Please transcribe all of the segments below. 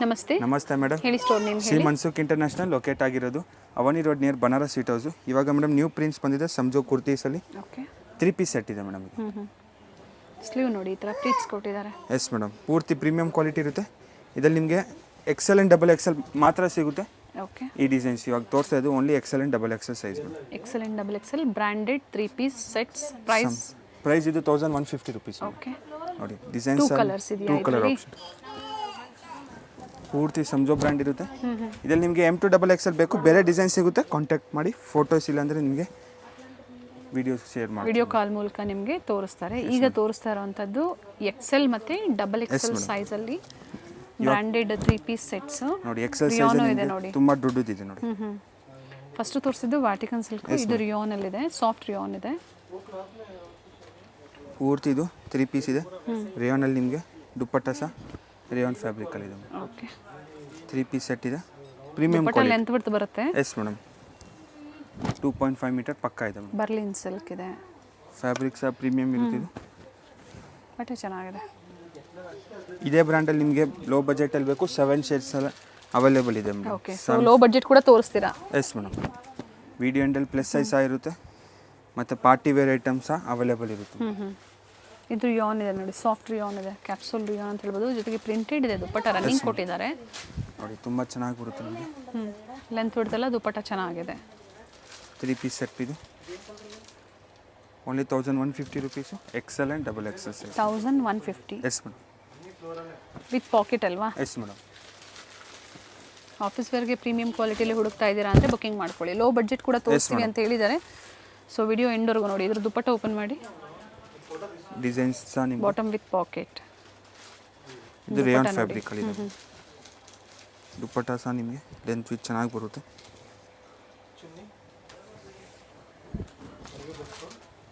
ನಮಸ್ತೆ. ನಮಸ್ತೆ ಮೇಡಮ್. ಹೇಳಿ store name Shri Mansukh international locate ಆಗಿರೋದು Avani road near Banaras sweet house. ಇವಾಗ ಮೇಡಮ್ ನ್ಯೂ ಪ್ರಿಂಟ್ಸ್ ಬಂದಿದೆ ಸಂಜೋ ಕುರ್ತೀಸಲ್ಲಿ. ಓಕೆ. 3 ಪೀಸ್ ಸೆಟ್ ಇದೆ ಮೇಡಮ್. ಸ್ಲೀವ್ ನೋಡಿ ಈ ಥರ ಪ್ಲೀಟ್ಸ್ ಕೊಟ್ಟಿದ್ದಾರೆ. ಎಸ್ ಮೇಡಮ್, ಪೂರ್ತಿ ಪ್ರೀಮಿಯಂ ಕ್ವಾಲಿಟಿ ಇರುತ್ತೆ. ಇದರಲ್ಲಿ ನಿಮಗೆ ಎಕ್ಸೆಲ್ ಆ್ಯಂಡ್ ಡಬಲ್ ಎಕ್ಸೆಲ್ ಮಾತ್ರ ಸಿಗುತ್ತೆ. ಓಕೆ. ಈ ಡಿಸೈನ್ಸ್ ಇವಾಗ ತೋರಿಸ್ತಾ ಇದ್ದು only XL and double XL size madam. XL and double XL branded 3 piece sets. Price ಇದು 1150 ರುಪೀಸ್. ಓಕೆ. ನೋಡಿ ಡಿಸೈನ್ಸ್ 2 ಕಲರ್ಸ್ ಇದೆಯಾ? 2 ಕಲರ್ ಆಪ್ಷನ್. ಪೂರ್ತಿ ಸಂಜೋ ಬ್ರ್ಯಾಂಡ್ ಇರುತ್ತೆ. ಇದರಲ್ಲಿ ನಿಮಗೆ M to ಡಬಲ್ ಎಕ್ಸೆಲ್ ಬೇಕು, ಬೇರೆ ಡಿಸೈನ್ ಸಿಗುತ್ತೆ, ಕಾಂಟ್ಯಾಕ್ಟ್ ಮಾಡಿ. ಫೋಟೋಸ್ ಇಲ್ಲ ಅಂದರೆ ನಿಮಗೆ ವಿಡಿಯೋಸ್ ಶೇರ್ ಮಾಡಿ, ವಿಡಿಯೋ ಕಾಲ್ ಮೂಲಕ ನಿಮಗೆ ತೋರಿಸ್ತಾರೆ. ಈಗ ತೋರಿಸ್ತಾ ಇರೋವಂಥದ್ದು ಎಕ್ಸೆಲ್ ಮತ್ತು ಡಬಲ್ ಎಕ್ಸೆಲ್ ಸೈಜಲ್ಲಿ ಬ್ರ್ಯಾಂಡೆಡ್ 3 ಪೀಸ್ ಸೆಟ್ಸ್. ನೋಡಿ ಎಕ್ಸೆಲ್ ಸೈಜ್ ಇದೆ ನೋಡಿ, ತುಂಬಾ ದೊಡ್ಡದಿದೆ ನೋಡಿ. ಫಸ್ಟ್ ತೋರಿಸಿದ್ದು ವಾಟಿಕನ್ ಸಿಲ್ಕ್, ಇದು ರಿಯಾನ್ ಅಲ್ಲಿ ಇದೆ, ಸಾಫ್ಟ್ ರಿಯಾನ್ ಇದೆ. ಪೂರ್ತಿ ಇದು 3 ಪೀಸ್ ಇದೆ. ರಿಯಾನ್ ಅಲ್ಲಿ ನಿಮಗೆ ದುಪ್ಪಟ್ಟ ಸಹ ರಿಯಾನ್ ಫ್ಯಾಬ್ರಿಕ್ ಅಲ್ಲಿ ಇದೆ. ಓಕೆ. 3 ಪೀಸ್ ಸೆಟ್ ಇದೆ, ಪ್ರೀಮಿಯಂ ದುಪ್ಪಟ್ಟ ಲೆಂತ್ ಬಿಡ್ತು ಬರುತ್ತೆ. ಎಸ್ ಮೇಡಮ್, 2.5 ಮೀಟರ್ ಪಕ್ಕ ಇದೆ ಮೇಡಮ್. ಬರ್ಲಿನ್ ಸಿಲ್ಕ್ ಇದೆ, ಫ್ಯಾಬ್ರಿಕ್ ಸಹ ಪ್ರೀಮಿಯಂ ಇರುತ್ತೆ. ಇದು ಬಟ್ಟೆ ಚೆನ್ನಾಗಿದೆ. ಇದೇ ಬ್ರ್ಯಾಂಡಲ್ಲಿ ನಿಮಗೆ ಲೋ ಬಜೆಟಲ್ಲಿ ಬೇಕು, 7 ಶೇಡ್ಸ್ ಎಲ್ಲ ಅವೈಲೇಬಲ್ ಇದೆ madam. Okay. So low budget ಕೂಡ ತೋರಿಸ್ತೀರಾ? ಎಸ್ ಮೇಡಮ್, ವಿಡಿಯೋ ಎಂಡಲ್ಲಿ ಪ್ಲಸ್ ಸೈಜ್ ಸಹ ಇರುತ್ತೆ ಮತ್ತು ಪಾರ್ಟಿ ವೇರ್ ಐಟಮ್ಸ್ ಸಹ ಅವೈಲೇಬಲ್ ಇರುತ್ತೆ. ಇದು ರಿಯಾನ್ ಇದೆ ನೋಡಿ, ಸಾಫ್ಟ್ ರಿಯಾನ್ ಇದೆ, ಕ್ಯಾಪ್ಸೂಲ್ ರಿಯಾನ್ ಅಂತ ಹೇಳ್ಬೋದು. ಜೊತೆಗೆ ಪ್ರಿಂಟೆಡ್ ಇದೆ, ದುಪ್ಪಟ್ಟ ರನ್ನಿಂಗ್ ಕೊಟ್ಟಿದ್ದಾರೆ ನೋಡಿ, ತುಂಬ ಚೆನ್ನಾಗಿ ಬರುತ್ತೆ ನಿಮಗೆ. ಲೆಂತ್ ಬಿಡ್ತಲ್ಲ, ದುಪ್ಪಟ್ಟ ಚೆನ್ನಾಗಿದೆ. 3 ಪೀಸ್ ಸೆಟ್ ಇದು only 1150 rupees. XL and double XL size 1150. Yes madam, with pocket ಅಲ್ವಾ? Yes madam. ಆಫೀಸ್ ವೇರ್ಗೆ ಪ್ರೀಮಿಯಂ ಕ್ವಾಲಿಟಿಲಿ ಹುಡುಕ್ತಾ ಇದ್ದೀರಾ ಅಂದರೆ ಬುಕಿಂಗ್ ಮಾಡ್ಕೊಳ್ಳಿ. ಲೋ ಬಡ್ಜೆಟ್ ಕೂಡ ತೋರಿಸ್ತೀವಿ ಅಂತ ಹೇಳಿದ್ದಾರೆ. ಸೊ ವಿಡಿಯೋ ಎಂಡ್ವರೆಗೂ ನೋಡಿ. ಇದ್ರ ದುಪ್ಪಟ್ಟ ಓಪನ್ ಮಾಡಿ, ಡಿಸೈನ್ಸ್ ಸಹ ನಿಮಗೆ ಬಾಟಮ್ ವಿತ್ ಪಾಕೆಟ್. ಇದು ರೇಯಾನ್ ಫ್ಯಾಬ್ರಿಕ್ ಅಲ್ಲಿ ಇದೆ. ದುಪ್ಪಟ್ಟ ಸಹ ನಿಮಗೆ ಲೆಂತ್ ವಿತ್ ಚೆನ್ನಾಗಿ ಬರುತ್ತೆ.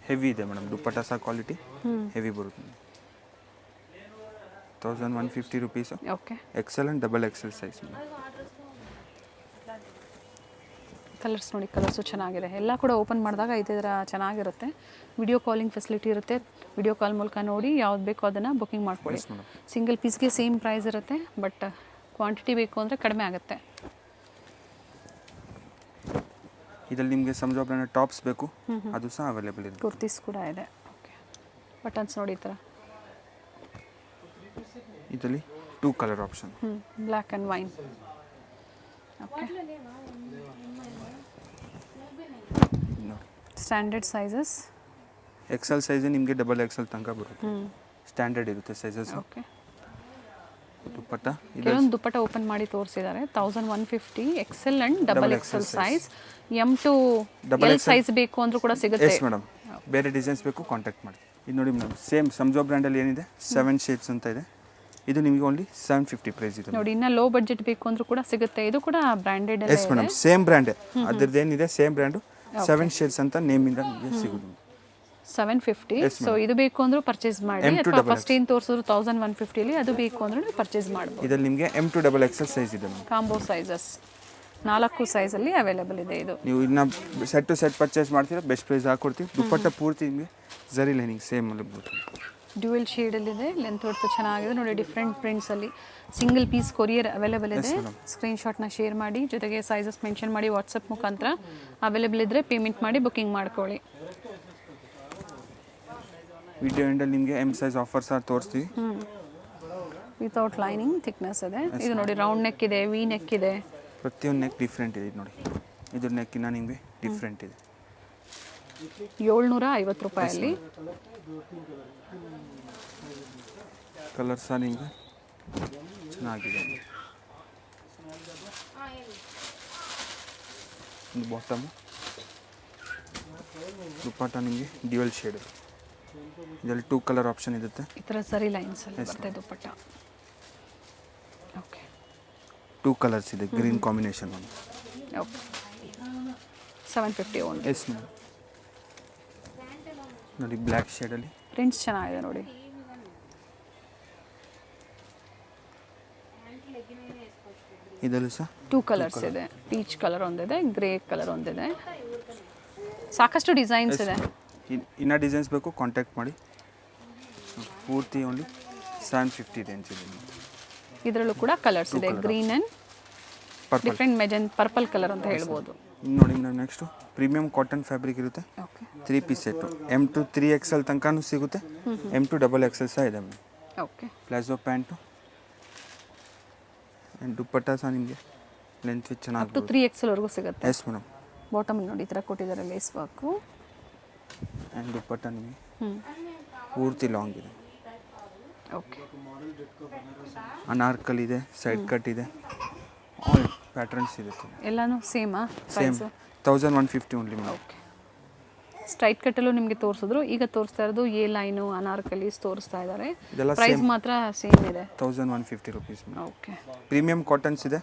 ಹೆವಿ ಇದೆ ಮೇಡಮ್, ದುಪ್ಪಟ್ಟ ಸಹ ಕ್ವಾಲಿಟಿ ಹೆವಿ ಬರುತ್ತೆ. 1150 rupees. Okay. Excel and double XL size. Colours ನೋಡಿ, ಕಲರ್ಸು ಚೆನ್ನಾಗಿದೆ. ಎಲ್ಲ ಕೂಡ ಓಪನ್ ಮಾಡಿದಾಗ ಇದರ ಚೆನ್ನಾಗಿರುತ್ತೆ. ವಿಡಿಯೋ ಕಾಲಿಂಗ್ ಫೆಸಿಲಿಟಿ ಇರುತ್ತೆ. ವಿಡಿಯೋ ಕಾಲ್ ಮೂಲಕ ನೋಡಿ ಯಾವ್ದು ಬೇಕೋ ಅದನ್ನು ಬುಕಿಂಗ್ ಮಾಡ್ಕೊಳ್ಳಿ. ಸಿಂಗಲ್ ಪೀಸ್ಗೆ ಸೇಮ್ ಪ್ರೈಸ್ ಇರುತ್ತೆ, ಬಟ್ ಕ್ವಾಂಟಿಟಿ ಬೇಕು ಅಂದರೆ ಕಡಿಮೆ ಆಗುತ್ತೆ. ಇದರಲ್ಲಿ ನಿಮಗೆ ಸಂಜೋ ಬ್ರ್ಯಾಂಡ್ ಟಾಪ್ಸ್ ಬೇಕು, ಅದು ಸಹ ಅವೈಲೇಬಲ್ ಇದೆ. ಕುರ್ತೀಸ್ ಕೂಡ ಇದೆ. ಓಕೆ. ಬಟನ್ಸ್ ನೋಡಿ ಈ ಥರ. ಇದರಲ್ಲಿ 2 colour option, black and wine. Okay. Standard sizes. XL size ನಿಮಗೆ ಡಬಲ್ ಎಕ್ಸೆಲ್ ತನಕ ಬರುತ್ತೆ. ಸ್ಟ್ಯಾಂಡರ್ಡ್ ಇರುತ್ತೆ ಸೈಜಸ್. ಓಕೆ. ದುಪ್ಪಟ್ಟ ಕೆಲವೊಂದು ದುಪ್ಪಟ್ಟ ಓಪನ್ ಮಾಡಿ ತೋರಿಸಿದ್ದಾರೆ. 1150 Excel and double XL size. M to L size ಬೇಕು ಅಂದರೂ ಕೂಡ ಸಿಗುತ್ತೆ. ಎಸ್ ಮೇಡಮ್, ಬೇರೆ ಡಿಸೈನ್ಸ್ ಬೇಕು ಕಾಂಟ್ಯಾಕ್ಟ್ ಮಾಡಿ. ಇದು ನೋಡಿ ಮೇಡಮ್, ಸೇಮ್ ಸಂಜೋ ಬ್ರ್ಯಾಂಡಲ್ಲಿ ಏನಿದೆ 7 ಶೇಡ್ಸ್ ಅಂತ ಇದೆ. ಇದು ನಿಮಗೆ ಓನ್ಲಿ 750 ಪ್ರೈಸ್ ಇದೆ ನೋಡಿ. ಇನ್ನು ಲೋ ಬಡ್ಜೆಟ್ ಬೇಕು ಅಂದರೂ ಕೂಡ ಸಿಗುತ್ತೆ. ಇದು ಕೂಡ branded. Yes madam, same brand, ಅದ್ರದ್ದು ಏನಿದೆ ಸೇಮ್ ಬ್ರ್ಯಾಂಡು. 7 ಶೇಡ್ಸ್ ಅಂತ ನೇಮಿಂದ ನಿಮಗೆ ಸಿಗುತ್ತೆ. 750. ಸೊ ಇದು ಬೇಕು ಅಂದರೂ ಪರ್ಚೇಸ್ ಮಾಡಿ, ಅಥವಾ ಫಸ್ಟ್ ಏನು ತೋರಿಸಿದ್ರು 1150ಲಿ ಅದು ಬೇಕು ಅಂದ್ರೂ ಪರ್ಚೇಸ್ ಮಾಡ್ಬೋದು. ಇದರಲ್ಲಿ ನಿಮಗೆ M to double XL size ಇದೆ. ಕಾಂಬೋ ಸೈಜಸ್ 4 ಸೈಜಲ್ಲಿ ಅವೈಲೇಬಲ್ ಇದೆ. ಇದು ನೀವು ಇನ್ನು ಸೆಟ್ ಟು ಸೆಟ್ ಪರ್ಚೇಸ್ ಮಾಡ್ತೀರಾ, ಬೆಸ್ಟ್ ಪ್ರೈಸ್ ಹಾಕ್ಕೊಡ್ತೀವಿ. ದುಪ್ಪಟ್ಟ ಪೂರ್ತಿ ನಿಮಗೆ ಝರಿ ಲೈನಿಂಗ್ ಸೇಮ್ ಅಲ್ಲಿ ಬರುತ್ತೆ. ಡ್ಯೂಯಲ್ ಶೇಡಲ್ಲಿದೆ, ಲೆಂತ್ ಹೊಡ್ತು ಚೆನ್ನಾಗಿದೆ ನೋಡಿ. ಡಿಫ್ರೆಂಟ್ ಪ್ರಿಂಟ್ಸಲ್ಲಿ ಸಿಂಗಲ್ ಪೀಸ್ ಕೊರಿಯರ್ ಅವೈಲೇಬಲ್ ಇದೆ. ಸ್ಕ್ರೀನ್ಶಾಟ್ನ ಶೇರ್ ಮಾಡಿ, ಜೊತೆಗೆ ಸೈಜಸ್ ಮೆನ್ಷನ್ ಮಾಡಿ ವಾಟ್ಸಪ್ ಮುಖಾಂತರ. ಅವೈಲೇಬಲ್ ಇದ್ದರೆ ಪೇಮೆಂಟ್ ಮಾಡಿ ಬುಕಿಂಗ್ ಮಾಡ್ಕೊಳ್ಳಿ. ವಿಡಿಯೋ ಎಂಡಲ್ಲಿ ನಿಮಗೆ M ಸೈಜ್ ಆಫರ್ಸ್ ತೋರಿಸ್ತೀವಿ. ವಿತೌಟ್ ಲೈನಿಂಗ್ ಥಿಕ್ನೆಸ್ ಇದೆ. ಇದು ನೋಡಿ, ರೌಂಡ್ ನೆಕ್ ಇದೆ, ವಿ ನೆಕ್ ಇದೆ. ಪ್ರತಿಯೊಂದು ನೆಕ್ ಡಿಫ್ರೆಂಟ್ ಇದೆ. ಇದು ನೋಡಿ, ಇದ್ರ ನೆಕ್ಕಿನ ನಿಮಗೆ ಡಿಫ್ರೆಂಟ್ ಇದೆ. 750 ರೂಪಾಯಲ್ಲಿ. ಕಲರ್ ಸಹ ನಿಮಗೆ ಚೆನ್ನಾಗಿದೆ. ಒಂದು ಬಾಟಮ್, ದುಪ್ಪಟ್ಟ ನಿಮಗೆ ಡ್ಯುಯಲ್ ಶೇಡ್. ಇದರಲ್ಲಿ 2 ಕಲರ್ ಆಪ್ಷನ್ ಇರುತ್ತೆ. ಈ ಥರ ಸರಿ ಲೈನ್ಸ್ ಅಲ್ಲಿ ಬರುತ್ತೆ ದುಪ್ಪಟ್ಟ. ಓಕೆ. 2 ಕಲರ್ಸ್ ಇದೆ, ಗ್ರೀನ್ ಕಾಂಬಿನೇಷನ್ ಒಂದು. ಓಕೆ. 750 ಓನ್ಲಿ. Yes ma'am. ನೋಡಿ, ಬ್ಲ್ಯಾಕ್ ಶೇಡಲ್ಲಿ ಪ್ರಿಂಟ್ಸ್ ಚೆನ್ನಾಗಿದೆ ನೋಡಿ. ಇದರಲ್ಲೂ ಸಹ 2 ಕಲರ್ಸ್ ಇದೆ. ಪೀಚ್ ಕಲರ್ ಒಂದಿದೆ, ಗ್ರೇ ಕಲರ್ ಒಂದಿದೆ. ಸಾಕಷ್ಟು ಡಿಸೈನ್ಸ್ ಇದೆ. ಇನ್ನ ಡಿಸೈನ್ಸ್ ಬೇಕು ಕಾಂಟ್ಯಾಕ್ಟ್ ಮಾಡಿ. ಪೂರ್ತಿ ಓನ್ಲಿ 750 ರೇಂಜ್ ಇದೆ. ಇದರಲ್ಲೂ ಕೂಡ ಕಲರ್ಸ್ ಇದೆ, green and purple. Different purple colour ಅಂತ ಹೇಳ್ಬೋದು. ಇನ್ನು ನೋಡಿ ನಾವು ನೆಕ್ಸ್ಟು ಪ್ರೀಮಿಯಂ ಕಾಟನ್ ಫ್ಯಾಬ್ರಿಕ್ ಇರುತ್ತೆ, okay 3 piece set. M2 3XL ತನಕನೂ ಸಿಗುತ್ತೆ, M2 XXL ಸಹ ಇದೆ madam. Okay palazzo pant and ದುಪ್ಪಟ್ಟ ಸಹ ನಿಮಗೆ ಲೆಂತ್ ವಿತ್ ಚೆನ್ನಾಗಿ. ಅಪ್ ಟು 3XL ವರೆಗೂ ಸಿಗುತ್ತೆ. Yes madam. ಬಾಟಮ್ ನೋಡಿ ಈ ಥರ ಕೊಟ್ಟಿದ್ದಾರೆ ಲೇಸ್ ವರ್ಕು. ಆ್ಯಂಡ್ ದುಪ್ಪಟ್ಟ ನಿಮಗೆ ಹ್ಞೂ ಪೂರ್ತಿ ಲಾಂಗ್ ಇದೆ, ಓಕೆ. ಅನಾರ್ಕಲ್ ಇದೆ, ಸೈಡ್ ಕಟ್ ಇದೆ, ಆಲ್ ಪ್ಯಾಟರ್ನ್ಸ್ ಇರುತ್ತೆ. ಎಲ್ಲನೂ ಸೇಮಾ same price? 1150 only madam. Okay. Straight ಕಟ್ಟಲ್ಲೂ ನಿಮಗೆ ತೋರಿಸಿದ್ರು, ಈಗ ತೋರಿಸ್ತಾ ಇರೋದು ಎ ಲೈನು ಅನಾರ್ಕಲೀಸ್ ತೋರಿಸ್ತಾ ಇದ್ದಾರೆ. ಇದೆಲ್ಲ ಪ್ರೈಸ್ ಮಾತ್ರ ಸೇಮ್ ಇದೆ, 1150 rupees madam. Okay. Premium cottons ಇದೆ.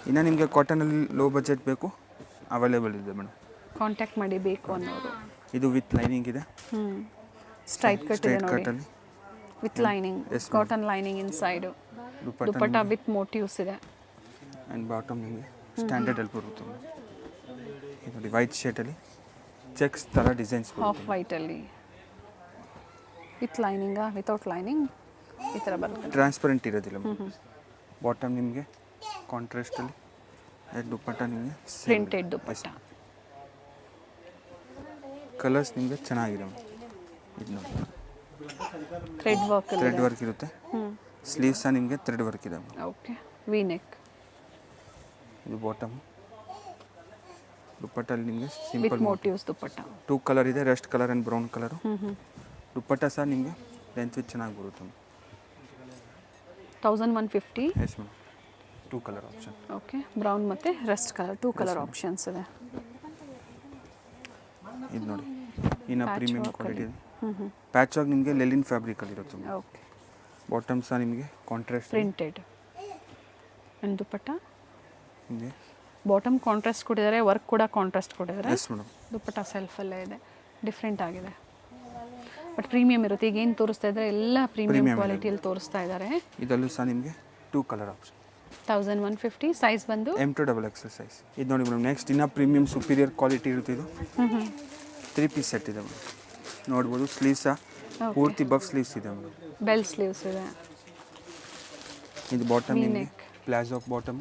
ಇನ್ನು ನಿಮಗೆ ಕಾಟನಲ್ಲಿ ಲೋ ಬಜೆಟ್ ಬೇಕು, ಅವೈಲೇಬಲ್ ಇದೆ ಮೇಡಮ್. ಕಾಂಟ್ಯಾಕ್ಟ್ ಮಾಡಿ ಬೇಕು ಅನ್ನೋರು. ಇದು ವಿತ್ ಲೈನಿಂಗ್ ಇದೆ, ಸ್ಟ್ರೈಟ್ ಕಟ್ ಇದೆ ಸ್ಟ್ರೈಟ್ ನೋಡಿ, ಕಟ್ಟಲ್ಲಿ with lining, Yes, ma'am. Cotton lining inside. ದುಪ್ಪಟ್ಟ ವಿತ್ ಮೋಟಿವ್ಸ್ ಇದೆ. ಆ್ಯಂಡ್ ಬಾಟಮ್ ನಿಮಗೆ ಸ್ಟ್ಯಾಂಡರ್ಡಲ್ಲಿ ಬರುತ್ತೆ ಮೇಡಮ್. ಇದು ನೋಡಿ ವೈಟ್ ಶೇಟಲ್ಲಿ ಚೆಕ್ಸ್ ಥರ ಡಿಸೈನ್ಸ್ ಹಾಫ್ ವೈಟಲ್ಲಿ ವಿತ್ ಲೈನಿಂಗಾ ವಿತೌಟ್ ಲೈನಿಂಗ್ ಈ ಥರ ಬರುತ್ತೆ. ಟ್ರಾನ್ಸ್ಪರೆಂಟ್ ಇರೋದಿಲ್ಲ ಮೇಡಮ್. ಬಾಟಮ್ ನಿಮಗೆ ಕಾಂಟ್ರಾಸ್ಟಲ್ಲಿ, ಆ್ಯಂಡ್ ದುಪ್ಪಟ್ಟ ನಿಮಗೆ ಪ್ರಿಂಟೆಡ್ ದುಪ್ಪಟ್ಟ. ಕಲರ್ಸ್ ನಿಮಗೆ ಚೆನ್ನಾಗಿದೆ ಮೇಡಮ್. ಇದು ನೋಡಿ ಥ್ರೆಡ್ ವರ್ಕ್ ಥ್ರೆಡ್ ವರ್ಕ್ ಇರುತ್ತೆ, ಸ್ಲೀವ್ಸ್ ಸಹ ನಿಮಗೆ ಥ್ರೆಡ್ ವರ್ಕ್ ಇದೆ ಮೇಡಮ್. ಓಕೆ. ವಿ ನೆಕ್ ಇದು ಬಾಟಮ್. ದುಪ್ಪಟ್ಟಲ್ಲಿ ನಿಮಗೆ ವಿತ್ ಸಿಂಪಲ್ ಮೋಟಿವ್ಸ್ ದುಪ್ಪಟ್ಟ. 2 ಕಲರ್ ಇದೆ, rest colour and brown colour. ದುಪ್ಪಟ್ಟ ಸಹ ನಿಮಗೆ ಲೆಂತ್ ವಿತ್ ಚೆನ್ನಾಗಿ ಬರುತ್ತೆ madam. 1150. Yes madam. 2 colour option. Okay. Brown ಮತ್ತು ರಸ್ಟ್ ಕಲರ್ 2 ಕಲರ್ ಆಪ್ಷನ್ಸ್ ಇದೆ. ಇದು ನೋಡಿ ಇನ್ನು ಪ್ರೀಮಿಯಂ work ಕ್ವಾಲಿಟಿ ಅಲ್ಲಿ. ಇದೆ. ಪ್ಯಾಚ್ ವರ್ಕ್ ನಿಮಗೆ ಲೆಲಿನ್ ಫ್ಯಾಬ್ರಿಕಲ್ಲಿ ಇರುತ್ತೆ ಮೇಡಮ್. ಓಕೆ. ಬಾಟಮ್ ಸಹ ನಿಮಗೆ ಕಾಂಟ್ರಾಸ್ಟ್ ಪ್ರಿಂಟೆಡ್ ಆ್ಯಂಡ್ ದುಪ್ಪಟ್ಟ. ನಿಮಗೆ. ಬಾಟಮ್ ಕಾಂಟ್ರಾಸ್ಟ್ ಕೊಟ್ಟಿದ್ದಾರೆ, ವರ್ಕ್ ಕೂಡ ಕಾಂಟ್ರಾಸ್ಟ್ ಕೊಟ್ಟಿದ್ದಾರೆ. Yes madam. ದುಪ್ಪಟ್ಟ ಸೆಲ್ಫಲ್ಲೇ ಇದೆ, ಡಿಫ್ರೆಂಟ್ ಆಗಿದೆ, ಬಟ್ ಪ್ರೀಮಿಯಂ ಇರುತ್ತೆ. ಈಗ ಏನು ತೋರಿಸ್ತಾ ಇದ್ದಾರೆ ಎಲ್ಲ ಪ್ರೀಮಿಯಂ ಕ್ವಾಲಿಟಿಯಲ್ಲಿ ತೋರಿಸ್ತಾ ಇದ್ದಾರೆ. ಇದರಲ್ಲೂ ಸಹ ನಿಮಗೆ 2 ಕಲರ್ ಆಪ್ಷನ್. 1150. ಸೈಜ್ ಬಂದು M2 XXL ಸೈಜ್. ಇದು ನೋಡಿ ಮೇಡಮ್ ನೆಕ್ಸ್ಟ್ ಇನ್ನೂ ಪ್ರೀಮಿಯಂ ಸುಪೀರಿಯರ್ ಕ್ವಾಲಿಟಿ ಇರುತ್ತೆ. ಇದು 3 ಪೀಸ್ ಸೆಟ್ ಇದೆ ಮೇಡಮ್. ನೋಡ್ಬೋದು ಸ್ಲೀವ್ಸ್ ಪೂರ್ತಿ ಬಫ್ ಸ್ಲೀವ್ಸ್ ಇದೆ ಮೇಡಮ್. ಬೆಲ್ ಸ್ಲೀವ್ಸ್ ಇದೆ. ಇದು ಬಾಟಮ್ ನಿಮಗೆ neck. Palazzo bottom.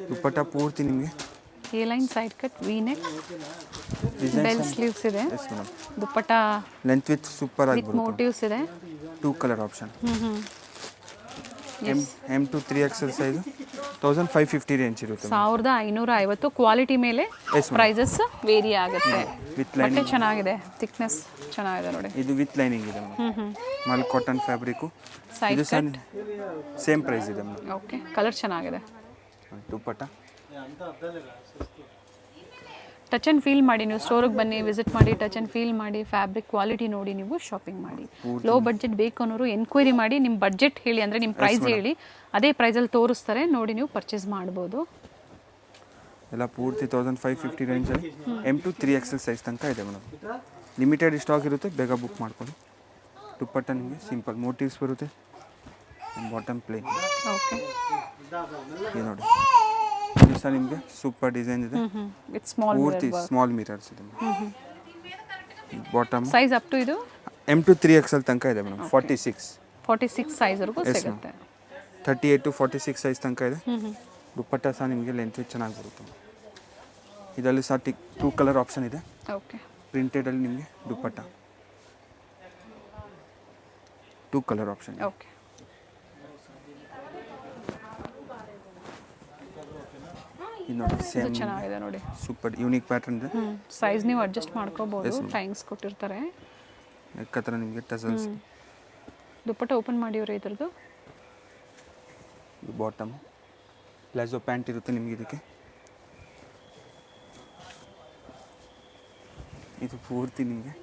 ದುಪ್ಪಟ್ಟ ಪೂರ್ತಿ ನಿಮಗೆ A line side cut V neck, design. Bell sleeves ಇದೆ. Yes madam. ದುಪ್ಪಟ್ಟ ಲೆಂತ್ ವಿತ್ ಸೂಪರ್ ಆಗಿ ವಿತ್ ಬರುತ್ತೆ. ಮೋಟಿವ್ಸ್ ಇದೆ. 2 colour option. M2 3XL size 1550 range ಇರುತ್ತೆ. 1550. ಕ್ವಾಲಿಟಿ ಮೇಲೆ Yes, ma'am. ಪ್ರೈಸಸ್ ವೇರಿ ಆಗುತ್ತೆ. ವಿತ್ ಬಟ್ಟೆ ಲೈನಿಂಗ್. ಚೆನ್ನಾಗಿದೆ, ಥಿಕ್ನೆಸ್ ಚೆನ್ನಾಗಿದೆ ನೋಡಿ. ಇದು ವಿತ್ ಲೈನಿಂಗ್ ಇದೆ madam. Mul cotton fabric. Side ಇದು ಸಹ ಕಟ್. ಸೇಮ್ ಪ್ರೈಸ್ ಇದೆ ಮೇಡಮ್. ಓಕೆ. ಕಲರ್ ಚೆನ್ನಾಗಿದೆ. ದುಪ್ಪಟ್ಟ ಟಚ್ ಆ್ಯಂಡ್ ಫೀಲ್ ಮಾಡಿ, ನೀವು ಸ್ಟೋರಿಗೆ ಬನ್ನಿ, ವಿಸಿಟ್ ಮಾಡಿ, ಟಚ್ ಆ್ಯಂಡ್ ಫೀಲ್ ಮಾಡಿ, ಫ್ಯಾಬ್ರಿಕ್ ಕ್ವಾಲಿಟಿ ನೋಡಿ ನೀವು ಶಾಪಿಂಗ್ ಮಾಡಿ. ಲೋ ಬಡ್ಜೆಟ್ ಬೇಕು ಅನ್ನೋರು ಎನ್ಕ್ವೈರಿ ಮಾಡಿ, ನಿಮ್ಮ ಬಡ್ಜೆಟ್ ಹೇಳಿ, ಅಂದರೆ ನಿಮ್ಮ ಪ್ರೈಸ್ ಹೇಳಿ, ಅದೇ ಪ್ರೈಸಲ್ಲಿ ತೋರಿಸ್ತಾರೆ, ನೋಡಿ ನೀವು ಪರ್ಚೇಸ್ ಮಾಡ್ಬೋದು. ಎಲ್ಲ ಪೂರ್ತಿ 1550 ರೇಂಜಲ್ಲಿ M2 3XL ಸೈಜ್ ತನಕ ಇದೆ ಮೇಡಮ್. ಲಿಮಿಟೆಡ್ ಸ್ಟಾಕ್ ಇರುತ್ತೆ, ಬೇಗ ಬುಕ್ ಮಾಡ್ಕೊಳ್ಳಿ. ದುಪ್ಪಟ್ಟ ನಿಮಗೆ ಸಿಂಪಲ್ ಮೋಟಿವ್ಸ್ ಬರುತ್ತೆ, ಬಾಟಮ್ ಪ್ಲೇನ್. ಓಕೆ. ಇದು ನೋಡಿ ಇದು ಸಹ ನಿಮಗೆ ಸೂಪರ್ ಡಿಸೈನ್ ಇದೆ, ವಿತ್ ಸ್ಮಾಲ್ ಪೂರ್ತಿ ಸ್ಮಾಲ್ ಮಿರರ್ಸ್ ಇದೆ. ಬಾಟಮ್ ಸೈಜ್ ಅಪ್ ಟು ಇದು M2 3XL ತನಕ ಇದೆ ಮೇಡಮ್. 46 ಸೈಜ್ವರೆಗೂ Yes, ಸಿಗುತ್ತೆ. 38 to 46 ಸೈಜ್ ತನಕ ಇದೆ. ದುಪ್ಪಟ್ಟ ಸಹ ನಿಮಗೆ ಲೆಂತ್ ಚೆನ್ನಾಗಿ ಬರುತ್ತೆ. ಇದರಲ್ಲಿ ಸಹ 2 ಕಲರ್ ಆಪ್ಷನ್ ಇದೆ. ಓಕೆ. ಪ್ರಿಂಟೆಡಲ್ಲಿ ನಿಮಗೆ ದುಪ್ಪಟ್ಟ 2 ಕಲರ್ ಆಪ್ಷನ್. ಓಕೆ. ಇದು ನೋಡಿ ಇದು ಸೇಮ್ ಚೆನ್ನಾಗಿದೆ ನೋಡಿ. ಸೂಪರ್ ಯೂನಿಕ್ ಪ್ಯಾಟರ್ನ್ ಇದೆ. ಸೈಜ್ ನೀವು ಅಡ್ಜಸ್ಟ್ ಮಾಡ್ಕೋಬಹುದು, ಟೈಮ್ಸ್ ಕೊಟ್ಟಿರ್ತಾರೆ. ಹತ್ರ ನಿಮಗೆ ಟಸಲ್ಸ್. ದುಪ್ಪಟ್ಟ ಓಪನ್ ಮಾಡಿವ್ರೆ ಇದ್ರದ್ದು. ಇದು ಬಾಟಮ್ ಪ್ಲಾಜೋ ಪ್ಯಾಂಟ್ ಇರುತ್ತೆ ನಿಮಗೆ. ಇದಕ್ಕೆ ಇದು ಪೂರ್ತಿ ನಿಮಗೆ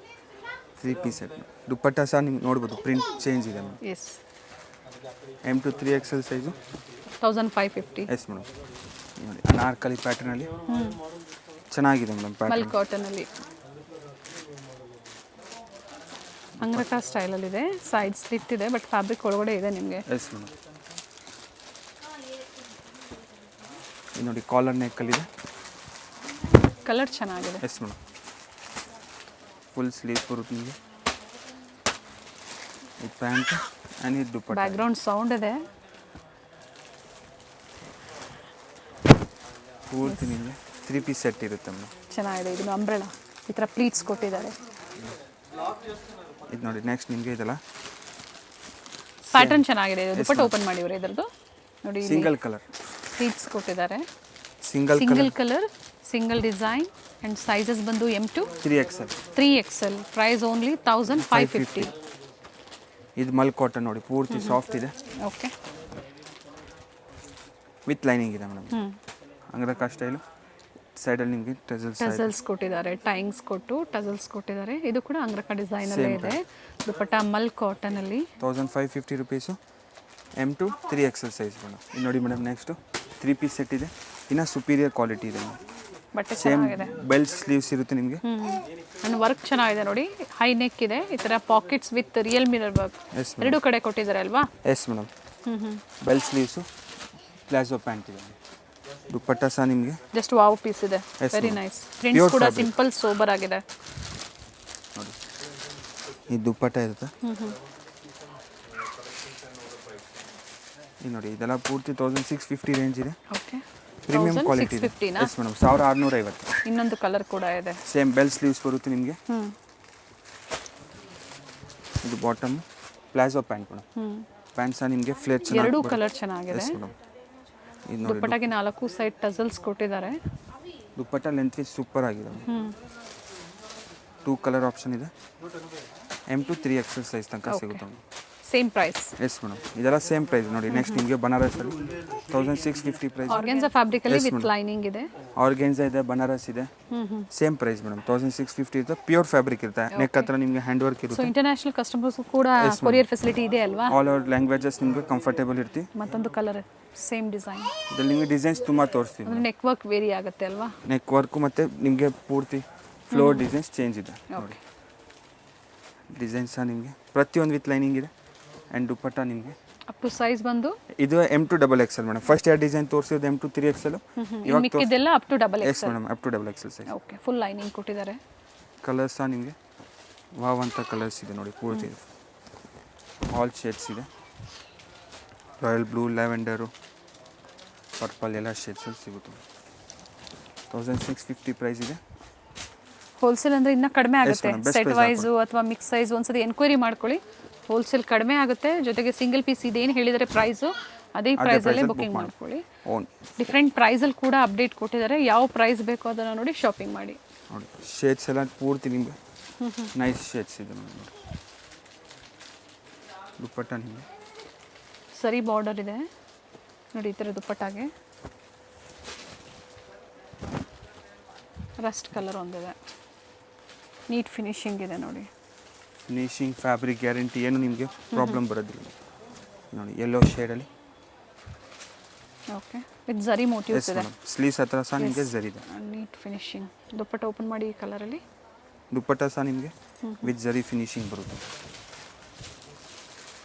3 ಪೀಸ್ ಸೆಟ್. ದುಪ್ಪಟ್ಟ ಸಹ ನಿಮ್ಗೆ ನೋಡ್ಬೋದು ಪ್ರಿಂಟ್ ಚೇಂಜ್ ಇದೆ madam. Yes. M2 3XL size 1550. Yes madam. ನೋಡಿ ಅನಾರ್ಕಲಿ ಪ್ಯಾಟರ್ನಲ್ಲಿ ಚೆನ್ನಾಗಿದೆ ಮೇಡಮ್ ಮಲ್ ಪ್ಯಾಟರ್ನ್. ಕಾಟನಲ್ಲಿ ಅಂಗ್ರಕ ಸ್ಟೈಲಲ್ಲಿದೆ. ಸೈಡ್ ಸ್ಲಿಟ್ ಇದೆ, ಬಟ್ ಫ್ಯಾಬ್ರಿಕ್ ಒಳಗಡೆ ಇದೆ ನಿಮಗೆ. Yes madam. ಇದು ನೋಡಿ ಕಾಲರ್ ನೆಕ್ಕಲ್ಲಿದೆ. ಕಲರ್ ಚೆನ್ನಾಗಿದೆ. Yes madam. ಫುಲ್ ಸ್ಲೀವ್ ಬರುತ್ತೆ ನಿಮಗೆ. ಈ ಪ್ಯಾಂಟ್ ಆ್ಯಂಡ್ ಇದು ದುಪ್ಪಟ್ಟ ಬ್ಯಾಕ್ಗ್ರೌಂಡ್ ಸೌಂಡ್ ಇದೆ. ಪೂರ್ತಿ ನಿಮಗೆ 3 ಪೀಸ್ ಸೆಟ್ ಇರುತ್ತೆ ಮೇಡಮ್. ಚೆನ್ನಾಗಿದೆ. ಇದನ್ನು ಅಂಬ್ರೆಲಾ ಈ ಥರ ಪ್ಲೀಟ್ಸ್ ಕೊಟ್ಟಿದ್ದಾರೆ. ಇದು ನೋಡಿ ನೆಕ್ಸ್ಟ್ ನಿಮಗೆ ಇದೆಲ್ಲ ಪ್ಯಾಟರ್ನ್ ಚೆನ್ನಾಗಿದೆ. ಇದು ದುಪ್ಪಟ್ಟ ಓಪನ್ ಮಾಡಿವ್ರೆ ಇದರದ್ದು ನೋಡಿ. ಸಿಂಗಲ್ ಕಲರ್ ಪ್ಲೀಟ್ಸ್ ಕೊಟ್ಟಿದ್ದಾರೆ. Single colour single design and sizes ಬಂದು M2 3XL 3XL. Price only 1550. ಇದು ಮಲ್ ಕಾಟನ್ ನೋಡಿ ಪೂರ್ತಿ ಸಾಫ್ಟ್ ಇದೆ. ಓಕೆ, ವಿತ್ ಲೈನಿಂಗ್ ಇದೆ ಮೇಡಮ್. ಅಂಗರಕ ಸ್ಟೈಲು. ಸೈಡಲ್ಲಿ ನಿಮಗೆ ಟಸಲ್ಸ್ ಕೊಟ್ಟಿದ್ದಾರೆ. ಟೈಂಗ್ಸ್ ಕೊಟ್ಟು ಟಸಲ್ಸ್ ಕೊಟ್ಟಿದ್ದಾರೆ. ಇದು ಕೂಡ ಅಂಗರಕ ಡಿಸೈನಲ್ಲೇ ಇದೆ. ದುಪ್ಪಟ್ಟ ಮಲ್ ಕಾಟನಲ್ಲಿ 1550 rupees. M2 3XL size madam. ಇದು ನೋಡಿ ಮೇಡಮ್ ನೆಕ್ಸ್ಟು 3 ಪೀಸ್ ಸೆಟ್ ಇದೆ. ಇನ್ನು ಸುಪೀರಿಯರ್ ಕ್ವಾಲಿಟಿ ಇದೆ ಮೇಡಮ್. ಬಟ್ಟೆ ಸೇಮ್ ಚೆನ್ನಾಗಿದೆ. ಬೆಲ್ಟ್ ಸ್ಲೀವ್ಸ್ ಇರುತ್ತೆ ನಿಮಗೆ. ಅಂಡ್ ವರ್ಕ್ ಚೆನ್ನಾಗಿದೆ ನೋಡಿ. ಹೈ ನೆಕ್ ಇದೆ. ಈ ಥರ pockets with real mirror work ಎರಡು ಕಡೆ ಕೊಟ್ಟಿದ್ದಾರೆ ಅಲ್ವಾ? Yes madam. Belt sleeves palazzo pant ಇದೆ. ದುಪ್ಪಟ್ಟ ಸಹ ನಿಮಗೆ ಜಸ್ಟ್ ವಾವ್ ಪೀಸ್ ಇದೆ. Very nice. ಪ್ರಿಂಟ್ಸ್ ಕೂಡ ಸಿಂಪಲ್ ಸೋಬರ್ ಆಗಿದೆ ನೋಡಿ. ಈ ದುಪ್ಪಟ್ಟ ಇರುತ್ತೆ. ಇದು ನೋಡಿ ಇದೆಲ್ಲ ಪೂರ್ತಿ 1650 ರೇಂಜ್ ಇದೆ. ಓಕೆ, ಪ್ರೀಮಿಯಂ ಕ್ವಾಲಿಟಿ ಇದೆ. Yes madam. 1650. ಇನ್ನೊಂದು ಕಲರ್ ಕೂಡ ಇದೆ. ಸೇಮ್ ಬೆಲ್ ಸ್ಲೀವ್ಸ್ ಬರುತ್ತೆ ನಿಮಗೆ. ಇದು bottom palazzo pant madam. Pant ಸಹ ನಿಮಗೆ ಫ್ಲೇರ್ ಚೆನ್ನಾಗಿ ಎರಡು ಕಲರ್ ಚೆನ್ನಾಗಿದೆ. Yes madam. ಇದು ನೋಡಿ ದುಪ್ಪಟ್ಟಾಗೆ 4 ಸೈಡ್ ಟಸಲ್ಸ್ ಕೊಟ್ಟಿದ್ದಾರೆ. ದುಪ್ಪಟ್ಟ ಲೆಂತ್ ಸೂಪರ್ ಆಗಿದೆ. 2 ಕಲರ್ ಆಪ್ಷನ್ ಇದೆ. M2 3XL ಸೈಜ್ ತನಕ ಸಿಗುತ್ತೆ. Same price. Yes madam. ಇದೆಲ್ಲ ಸೇಮ್ ಪ್ರೈಸ್ ನೋಡಿ. ನೆಕ್ಸ್ಟ್ ನಿಮಗೆ ಬನಾರಸಲ್ಲಿ 1650 ಪ್ರೈಸ್. ಆರ್ಗೆನ್ಸಾ ಫ್ಯಾಬ್ರಿಕ್ ಅಲ್ಲಿ ವಿತ್ ಲೈನಿಂಗ್ ಇದೆ. ಆರ್ಗೆನ್ಸಾ ಇದೆ, ಬನಾರಸ್ ಇದೆ. Same price madam. 1650 ಇರುತ್ತೆ. ಪ್ಯೂರ್ ಫ್ಯಾಬ್ರಿಕ್ ಇರುತ್ತೆ. ನೆಕ್ ಹತ್ರ ನಿಮಗೆ ಹ್ಯಾಂಡ್ ವರ್ಕ್ ಸೊ ಇರುತ್ತೆ. ಇಂಟರ್ನ್ಯಾಷನಲ್ ಕಸ್ಟಮರ್ಸ್ ಕೂಡ ಕೊರಿಯರ್ ಫೆಸಿಲಿಟಿ ಇದೆ ಅಲ್ವಾ? ಆಲ್ ಓವರ್ ಲ್ಯಾಂಗ್ವೇಜಸ್ ನಿಮಗೆ ಕಂಫರ್ಟೇಬಲ್ ಇರ್ತಿ. ಮತ್ತೊಂದು ಕಲರ್ ಸೇಮ್ ಡಿಸೈನ್. ಇದರಲ್ಲಿ ನಿಮಗೆ ಡಿಸೈನ್ಸ್ ತುಂಬ ತೋರಿಸ್ತೀವಿ. ಅಂದ್ರೆ ನೆಕ್ ವರ್ಕ್ ವೇರಿ ಆಗುತ್ತೆ ಅಲ್ವಾ? ನೆಕ್ ವರ್ಕು ಮತ್ತು ನಿಮಗೆ ಪೂರ್ತಿ ಫ್ಲೋರ್ ಡಿಸೈನ್ಸ್ ಚೇಂಜ್ ಇದೆ ನೋಡಿ. ಡಿಸೈನ್ಸ್ ಸಹ ನಿಮಗೆ ಪ್ರತಿಯೊಂದು ವಿತ್ ಲೈನಿಂಗ್ ಇದೆ. ಆ್ಯಂಡ್ ದುಪ್ಪಟ್ಟ ನಿಮಗೆ ಅಪ್ ಟು ಸೈಜ್ ಬಂದು ಇದು M2 XXL ಮೇಡಮ್. ಫಸ್ಟ್ ಎರಡು ಡಿಸೈನ್ ತೋರಿಸಿದ್ದು M2 3XL. ಇವಾಗ ಮಿಕ್ಕಿದೆಲ್ಲ up to double yes madam. Up to XXL size. Okay, full lining ಕೊಟ್ಟಿದ್ದಾರೆ. ಕಲರ್ಸ್ ಸಹ ನಿಮಗೆ ವಾವ್ ಅಂತ ಕಲರ್ಸ್ ಇದೆ ನೋಡಿ ಪೂರ್ತಿ. ಆಲ್ ಶೇಡ್ಸ್ ಇದೆ. ರಾಯಲ್ ಬ್ಲೂ, ಲ್ಯಾವೆಂಡರು, ಪರ್ಪಲ್ ಎಲ್ಲ ಶೇಡ್ಸಲ್ಲಿ ಸಿಗುತ್ತೆ. 1650 ಪ್ರೈಸ್ ಇದೆ. ಹೋಲ್ಸೇಲ್ ಅಂದರೆ ಇನ್ನೂ ಕಡಿಮೆ ಆಗುತ್ತೆ. madam, best set price wise ಅಥವಾ ಮಿಕ್ಸ್ ಸೈಜ್ ಒಂದ್ಸತಿ ಎನ್ಕ್ವೈರಿ ಮಾಡ್ಕೊಳ್ಳಿ. ಹೋಲ್ಸೇಲ್ ಕಡಿಮೆ ಆಗುತ್ತೆ. ಜೊತೆಗೆ ಸಿಂಗಲ್ ಪೀಸ್ ಇದೇನು ಹೇಳಿದರೆ ಪ್ರೈಸು ಅದೇ ಪ್ರೈಸಲ್ಲೇ ಬುಕ್ಕಿಂಗ್ ಮಾಡ್ಕೊಳ್ಳಿ. ಡಿಫ್ರೆಂಟ್ ಪ್ರೈಸಲ್ಲಿ ಕೂಡ ಅಪ್ಡೇಟ್ ಕೊಟ್ಟಿದ್ದಾರೆ. ಯಾವ ಪ್ರೈಸ್ ಬೇಕೋ ಅದನ್ನು ನೋಡಿ ಶಾಪಿಂಗ್ ಮಾಡಿ. ನೋಡಿ ಶೇಡ್ಸ್ ಎಲ್ಲ ಪೂರ್ತಿ ನಿಮಗೆ ನೈಸ್ ಶೇಡ್ಸ್ ಇದೆ ನೋಡಿ. ದುಪ್ಪಟ್ಟ ನಿಮಗೆ ಸರಿ ಬಾರ್ಡರ್ ಇದೆ ನೋಡಿ. ಈ ಥರ ದುಪ್ಪಟ್ಟಾಗೆ ರಸ್ಟ್ ಕಲರ್ ಒಂದಿದೆ. ನೀಟ್ ಫಿನಿಶಿಂಗ್ ಇದೆ ನೋಡಿ. ಫಿನಿಶಿಂಗ್, ಫ್ಯಾಬ್ರಿಕ್ ಗ್ಯಾರಂಟಿ ಏನು ನಿಮಗೆ ಪ್ರಾಬ್ಲಮ್ ಬರೋದಿಲ್ಲ ನೋಡಿ. ಯೆಲ್ಲೋ ಶೇಡಲ್ಲಿ. ಓಕೆ, ವಿತ್ ಝರಿ ಮೋಟಿವ್ಸ್ ಇದೆ. ಸ್ಲೀವ್ಸ್ ಹತ್ರ ಸಹ ನಿಮಗೆ ಝರಿ ಇದೆ. Neat finishing. ದುಪ್ಪಟ್ಟ ಓಪನ್ ಮಾಡಿ ಈ ಕಲರಲ್ಲಿ. ದುಪ್ಪಟ್ಟ ಸಹ ನಿಮಗೆ ವಿತ್ ಝರಿ ಫಿನಿಶಿಂಗ್ ಬರುತ್ತೆ.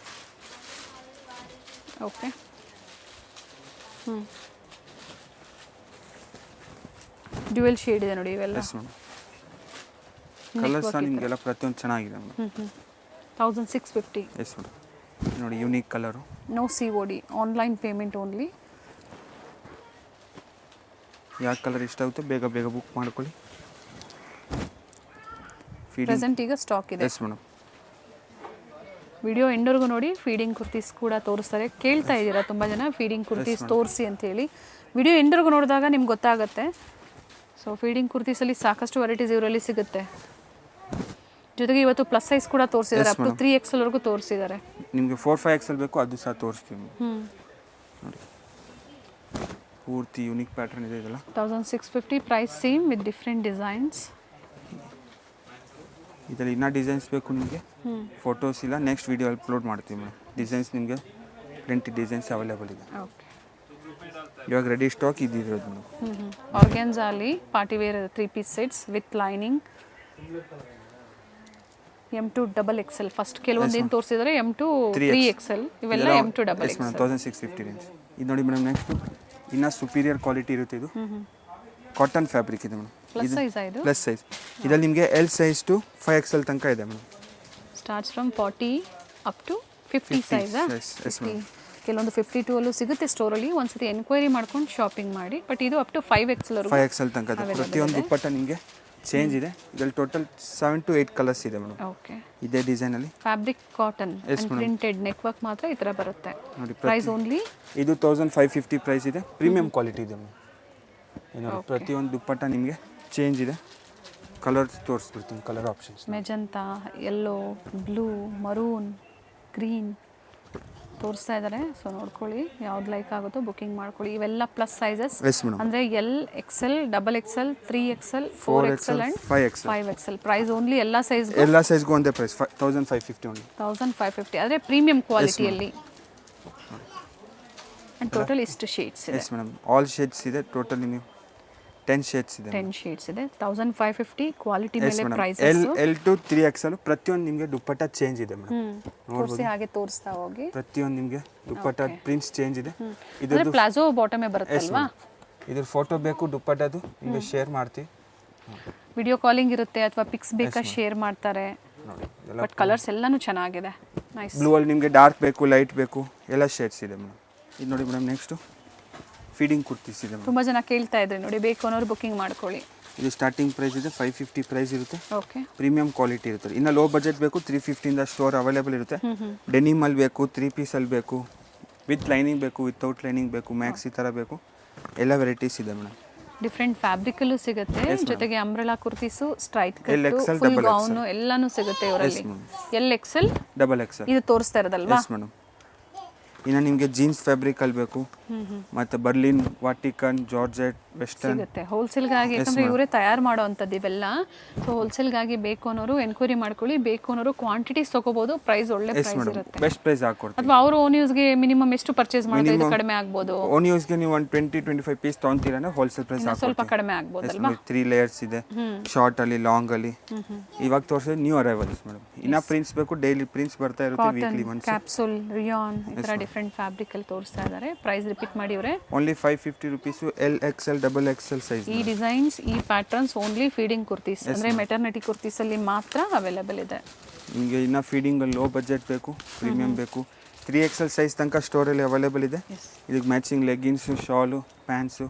ಓಕೆ, ಡ್ಯುಯಲ್ ಶೇಡ್ ಇದೆ ನೋಡಿ ಇವೆಲ್ಲ. Yes madam. ಕಲರ್ಸ್ ಸಹ ನಿಮಗೆಲ್ಲ ಪ್ರತಿಯೊಂದು ಚೆನ್ನಾಗಿದೆ ಮೇಡಮ್. 1650. Yes madam. ನೋಡಿ unique colour. No COD, online payment only. ಯಾವ ಕಲರ್ ಇಷ್ಟ ಆಗುತ್ತೋ ಬೇಗ ಬೇಗ ಬುಕ್ ಮಾಡ್ಕೊಳ್ಳಿ. ಪ್ರೆಸೆಂಟ್ ಈಗ ಸ್ಟಾಕ್ ಇದೆ. Yes madam. ವಿಡಿಯೋ ಎಂಡರ್ಗೂ ನೋಡಿ. ಫೀಡಿಂಗ್ ಕುರ್ತೀಸ್ ಕೂಡ ತೋರಿಸ್ತಾರೆ. ಕೇಳ್ತಾ ಇದ್ದೀರಾ ತುಂಬ ಜನ ಫೀಡಿಂಗ್ ಕುರ್ತೀಸ್ ತೋರಿಸಿ ಅಂತೇಳಿ. ವಿಡಿಯೋ ಎಂಡರ್ಗೂ ನೋಡಿದಾಗ ನಿಮ್ಗೆ ಗೊತ್ತಾಗುತ್ತೆ. ಸೊ ಫೀಡಿಂಗ್ ಕುರ್ತೀಸಲ್ಲಿ ಸಾಕಷ್ಟು ವೆರೈಟೀಸ್ ಇವರಲ್ಲಿ ಸಿಗುತ್ತೆ. ಜೊತೆಗೆ ಇವತ್ತು ಪ್ಲಸ್ ಸೈಜ್ ಕೂಡ ತೋರಿಸಿದ್ದಾರೆ. ಅಪ್ ಟು 3XL ವರೆಗೂ ತೋರಿಸಿದ್ದಾರೆ. ನಿಮಗೆ 4-5XL ಬೇಕು ಅದು ಸಹ ತೋರಿಸ್ತೀವಿ ನೋಡಿ. ಪೂರ್ತಿ ಯೂನಿಕ್ ಪ್ಯಾಟರ್ನ್ ಇದೆ ಇದೆಲ್ಲ. 1650 price same with different designs. ಇದರಲ್ಲಿ ಇನ್ನೂ ಡಿಸೈನ್ಸ್ ಬೇಕು ನಿಮಗೆ. ಫೋಟೋಸ್ ಇಲ್ಲ, ನೆಕ್ಸ್ಟ್ ವಿಡಿಯೋ ಅಪ್ಲೋಡ್ ಮಾಡ್ತೀವಿ ಮೇಡಮ್. ಡಿಸೈನ್ಸ್ ನಿಮಗೆ ಪ್ರಿಂಟ್ ಡಿಸೈನ್ಸ್ ಅವೈಲೇಬಲ್ ಇದೆ. ಓಕೆ, ಇವಾಗ ರೆಡಿ ಸ್ಟಾಕ್ ಇದ್ದಿರೋದು ಮೇಡಮ್. ಆರ್ಗ್ಯಾನ್ಸಾ ಅಲ್ಲಿ party wear 3 piece sets with lining. M2 XXL. First ಕೆಲವೊಂದು ಏನು ತೋರಿಸಿದರೆ M2 3XL. ಇವೆಲ್ಲ M2 XXL. 1650 ರೇಂಜ್. ಇದು ನೋಡಿ ಮೇಡಮ್. ನೆಕ್ಸ್ಟು ಇನ್ನೂ ಸುಪೀರಿಯರ್ ಕ್ವಾಲಿಟಿ ಇರುತ್ತೆ. ಇದು ಕಾಟನ್ ಫ್ಯಾಬ್ರಿಕ್ ಇದೆ ಮೇಡಮ್. ಪ್ಲಸ್ ಸೈಜ್ ಇದು. Plus size. ಇದರಲ್ಲಿ ನಿಮಗೆ L ಸೈಜ್ ಟು 5XL ತನಕ ಇದೆ ಮೇಡಮ್. ಸ್ಟಾರ್ಟ್ಸ್ ಫ್ರಮ್ 40 ಅಪ್ ಟು 50 ಸೈಜಾ? Yes madam. ಕೆಲವೊಂದು 52 ಅಲ್ಲೂ ಸಿಗುತ್ತೆ ಸ್ಟೋರಲ್ಲಿ. ಒಂದ್ಸತಿ ಎನ್ಕ್ವೈರಿ ಮಾಡ್ಕೊಂಡು ಶಾಪಿಂಗ್ ಮಾಡಿ. ಬಟ್ ಇದು ಅಪ್ ಟು 5XL 5XL ತನಕ ಇದೆ. ಪ್ರತಿಯೊಂದು ದುಪ್ಪಟ್ಟ ನಿಮಗೆ ಚೇಂಜ್ ಇದೆ. ಇದರಲ್ಲಿ ಟೋಟಲ್ 7 to 8 ಕಲರ್ಸ್ ಇದೆ ಮೇಡಮ್. ಓಕೆ. ಇದೇ ಡಿಸೈನಲ್ಲಿ fabric cotton printed neck work ಮಾತ್ರ ಈ ಥರ ಬರುತ್ತೆ. ನೋಡಿ, ಪ್ರೈಸ್ ಓನ್ಲಿ ಇದು 1550 ಪ್ರೈಸ್ ಇದೆ. ಪ್ರೀಮಿಯಂ ಕ್ವಾಲಿಟಿ ಇದೆ ಮೇಡಮ್. ನೋಡಿ, ಪ್ರತಿಯೊಂದು ದುಪ್ಪಟ್ಟ ನಿಮಗೆ ಚೇಂಜ್ ಇದೆ. ಕಲರ್ಸ್ ತೋರಿಸ್ಬಿಡ್ತೀನಿ, colour options. Magenta, yellow, blue, maroon, green ತೋರಿಸ್ತಾ ಇದ್ದಾರೆ. ಸೊ ನೋಡ್ಕೊಳ್ಳಿ, ಯಾವ್ದು ಲೈಕ್ ಆಗುತ್ತೋ ಬುಕಿಂಗ್ ಮಾಡ್ಕೊಳ್ಳಿ. ಇವೆಲ್ಲ ಪ್ಲಸ್ ಸೈಜಸ್ ಎಸ್ ಮೇಡಮ್. ಅಂದರೆ XL, XXL, 3XL, 4XL and 5XL. Price only ಎಲ್ಲ ಸೈಜ್ಗೂ ಒಂದೇ ಪ್ರೈಸ್ 1550 ಓನ್ಲಿ. 1550 ಆದರೆ ಪ್ರೀಮಿಯಂ ಕ್ವಾಲಿಟಿಯಲ್ಲಿ. ಆ್ಯಂಡ್ ಟೋಟಲ್ ಇಷ್ಟು ಶೇಡ್ಸ್ ಇದೆ. ಎಸ್ ಮೇಡಮ್, ಆಲ್ ಶೇಡ್ಸ್ ಇದೆ. ಟೋಟಲ್ ನಿಮಗೆ 10 ಶೇಡ್ಸ್ ಇದೆ. 10 ಶೇಡ್ಸ್ ಇದೆ. 1550 ಕ್ವಾಲಿಟಿ ಮೇಲೆ ಪ್ರೈಸ್. L to 3XL ಪ್ರತಿಯೊಂದು ನಿಮಗೆ ದುಪ್ಪಟ್ಟ ಚೇಂಜ್ ಇದೆ ಮೇಡಮ್. ತೋರಿಸಿ ಹಾಗೆ ತೋರಿಸ್ತಾ ಹೋಗಿ. ಪ್ರತಿಯೊಂದು ನಿಮಗೆ ದುಪ್ಪಟ್ಟ ಪ್ರಿಂಟ್ಸ್ ಚೇಂಜ್ ಇದೆ. ಇದು ಪ್ಲಾಜೋ ಬಾಟಮೇ ಬರುತ್ತಲ್ವಾ? ಇದ್ರ ಫೋಟೋ ಬೇಕು ದುಪ್ಪಟ್ಟದು ನಿಮಗೆ ಶೇರ್ ಮಾಡ್ತೀವಿ. ವಿಡಿಯೋ ಕಾಲಿಂಗ್ ಇರುತ್ತೆ ಅಥವಾ ಪಿಕ್ಸ್ ಬೇಕಾ ಶೇರ್ ಮಾಡ್ತಾರೆ. ನೋಡಿ, ಬಟ್ ಕಲರ್ಸ್ ಎಲ್ಲಾನು ಚೆನ್ನಾಗಿದೆ. ನೈಸ್. ಬ್ಲೂ ಅಲ್ಲಿ ನಿಮಗೆ ಡಾರ್ಕ್ ಬೇಕು, ಲೈಟ್ ಬೇಕು, ಎಲ್ಲ ಶೇಡ್ಸ್ ಇದೆ ಮೇಡಮ್. ಇದು ನೋಡಿ ಮೇಡಮ್, ನೆಕ್ಸ್ಟು ಫೀಡಿಂಗ್ ಕುರ್ತೀಸ್ ಇದೆ ಮೇಡಮ್. ತುಂಬ ಜನ ಕೇಳ್ತಾ ಇದ್ರಿ ನೋಡಿ, ಬೇಕು ಅನ್ನೋರು ಬುಕಿಂಗ್ ಮಾಡ್ಕೊಳ್ಳಿ. ಇದು ಸ್ಟಾರ್ಟಿಂಗ್ ಪ್ರೈಸ್ ಇದೆ 550 ಪ್ರೈಸ್ ಇರುತ್ತೆ. ಓಕೆ. ಪ್ರೀಮಿಯಂ ಕ್ವಾಲಿಟಿ ಇರುತ್ತೆ. ಇನ್ನು ಲೋ ಬಜೆಟ್ ಬೇಕು 350 ಇಂದ ಸ್ಟೋರ್ ಅವೈಲೇಬಲ್ ಇರುತ್ತೆ. ಡೆನಿಮ್ ಅಲ್ಲಿ ಬೇಕು, 3 ಪೀಸಲ್ಲಿ ಬೇಕು, ವಿತ್ ಲೈನಿಂಗ್ ಬೇಕು, ವಿತೌಟ್ ಲೈನಿಂಗ್ ಬೇಕು, ಮ್ಯಾಕ್ಸ್ ಈ ಥರ ಬೇಕು, ಎಲ್ಲ ವೆರೈಟೀಸ್ ಇದೆ ಮೇಡಮ್. ಡಿಫ್ರೆಂಟ್ ಫ್ಯಾಬ್ರಿಕಲ್ಲೂ ಸಿಗುತ್ತೆ. ಜೊತೆಗೆ umbrella kurtis, straight LXL, cut, full gown ಎಲ್ಲಾನು ಸಿಗುತ್ತೆ ಇವರಲ್ಲಿ. LXL, XXL ಇದು ತೋರಿಸ್ತಾ ಇರೋದಲ್ವಾ? Yes madam. ಇನ್ನು ನಿಮಗೆ ಜೀನ್ಸ್ ಫ್ಯಾಬ್ರಿಕ್ ಅಲ್ಲಿ ಬೇಕು, ಮತ್ತೆ ಬರ್ಲಿನ್, ವಾಟಿಕನ್, ಜಾರ್ಜೆಟ್, ವೆಸ್ಟರ್ನ್ ಸಿಗುತ್ತೆ ಹೋಲ್ಸೇಲ್ಗಾಗಿ. ಯಾಕಂದ್ರೆ ಇವರೇ ತಯಾರು ಮಾಡೋ ಅಂಥದ್ದು ಇವೆಲ್ಲ. ಸೊ ಹೋಲ್ಸೇಲ್ಗಾಗಿ ಬೇಕು ಅನ್ನೋರು ಎನ್ಕ್ವೈರಿ ಮಾಡ್ಕೊಳ್ಳಿ. ಬೇಕು ಅನ್ನೋರು ಕ್ವಾಂಟಿಟೀಸ್ ತಗೋಬಹುದು. ಪ್ರೈಸ್ ಒಳ್ಳೆ ಪ್ರೈಸ್ ಇರುತ್ತೆ. ಬೆಸ್ಟ್ ಪ್ರೈಸ್ ಹಾಕೊಡ್ತೀವಿ. ಅಥವಾ ಅವರು ಓನ್ ಯೂಸ್ಗೆ ಮಿನಿಮಮ್ ಎಷ್ಟು ಪರ್ಚೇಸ್ ಮಾಡಿದ್ರೆ ಇದು ಕಡಿಮೆ ಆಗ್ಬೋದು? ಓನ್ ಯೂಸ್ಗೆ ನೀವು ಒಂದು 20-25 ಪೀಸ್ ತೊಗೊಂತೀರಾ ಹೋಲ್ಸೇಲ್ ಪ್ರೈಸ್ ಸ್ವಲ್ಪ ಕಡಿಮೆ ಆಗ್ಬೋದಲ್ವಾ? 3 ಲೇಯರ್ಸ್ ಇದೆ, ಶಾರ್ಟ್ ಅಲ್ಲಿ, ಲಾಂಗ್ ಅಲ್ಲಿ. ಇವಾಗ ತೋರಿಸಿದ್ರೆ ನ್ಯೂ ಅರೈವಲ್ಸ್ ಮೇಡಮ್. ಇನ್ನ ಪ್ರಿಂಟ್ಸ್ ಬೇಕು, ಡೈಲಿ ಪ್ರಿಂಟ್ಸ್ ಬರ್ತಾ ಇರುತ್ತೆ, ವೀಕ್ಲಿ ಒನ್ಸ್. ಕ್ಯಾಪ್ಸೂಲ್, ರಿಯಾನ್ ಈ ತರ ಡಿಫರೆಂಟ್ ಫ್ಯಾಬ್ರಿಕ್ ಅಲ್ಲಿ ತೋರಿಸ್ತಾ ಇದ್ದಾರೆ. ಪ್ರೈಸ್ ರಿಪೀಟ್ ಮಾಡಿ ಅವರೇ. Only 550 rupees. LXL, XXL size. ಈ ಡಿಸೈನ್ಸ್, ಈ ಪ್ಯಾಟರ್ನ್ಸ್ ಓನ್ಲಿ ಫೀಡಿಂಗ್ ಕುರ್ತೀಸ್ ಅಂದ್ರೆ ಮೆಟರ್ನಿಟಿ ಕುರ್ತೀಸ್ ಅಲ್ಲಿ ಮಾತ್ರ ಅವೈಲೇಬಲ್ ಇದೆ. ನಿಮಗೆ ಇನ್ನ ಫೀಡಿಂಗ್ ಅಲ್ಲಿ ಲೋ ಬಜೆಟ್ ಬೇಕು, ಪ್ರೀಮಿಯಂ ಬೇಕು, 3XL ಸೈಜ್ ತನಕ ಸ್ಟೋರಲ್ಲಿ ಅವೈಲೇಬಲ್ ಇದೆ. ಇದಕ್ಕೆ matching leggings, shawl, pants,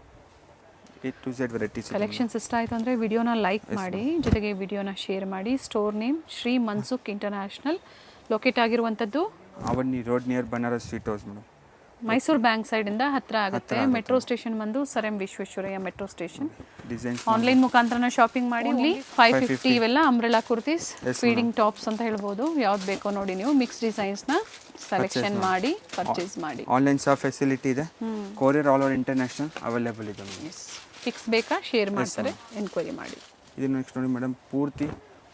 A to Z varieties. Collections ಇಷ್ಟ ಆಯಿತು ಅಂದರೆ ವಿಡಿಯೋನ ಲೈಕ್ ಮಾಡಿ, ಜೊತೆಗೆ ವಿಡಿಯೋನ ಶೇರ್ ಮಾಡಿ. Store name Shri Mansukh international, locate ಆಗಿರುವಂಥದ್ದು Avani road near Banaras sweet house madam. Mysuru bank ಸೈಡಿಂದ ಹತ್ತಿರ ಆಗುತ್ತೆ. ಮೆಟ್ರೋ ಸ್ಟೇಷನ್ ಬಂದು sir M Visvesvaraya metro station. Designs online ಮುಖಾಂತರನ ಶಾಪಿಂಗ್ ಮಾಡಿ. ಓನ್ಲಿ 550 ಇವೆಲ್ಲ ಅಂಬ್ರೆಲಾ ಕುರ್ತೀಸ್, ಫೀಡಿಂಗ್ ಟಾಪ್ಸ್ ಅಂತ ಹೇಳ್ಬೋದು. ಯಾವ್ದು ಬೇಕೋ ನೋಡಿ ನೀವು ಮಿಕ್ಸ್ ಡಿಸೈನ್ಸ್ನ ಸೆಲೆಕ್ಷನ್ ಮಾಡಿ ಪರ್ಚೇಸ್ ಮಾಡಿ. ಆನ್ಲೈನ್ ಸಹ ಫೆಸಿಲಿಟಿ ಇದೆ. Courier all over international available ಇದೆ. ಪಿಕ್ಸ್ ಬೇಕಾ ಶೇರ್ ಮಾಡ್ತಾರೆ, ಎನ್ಕ್ವೈರಿ ಮಾಡಿ. ಇದು ನೆಕ್ಸ್ಟ್ ನೋಡಿ ಮೇಡಮ್, ಪೂರ್ತಿ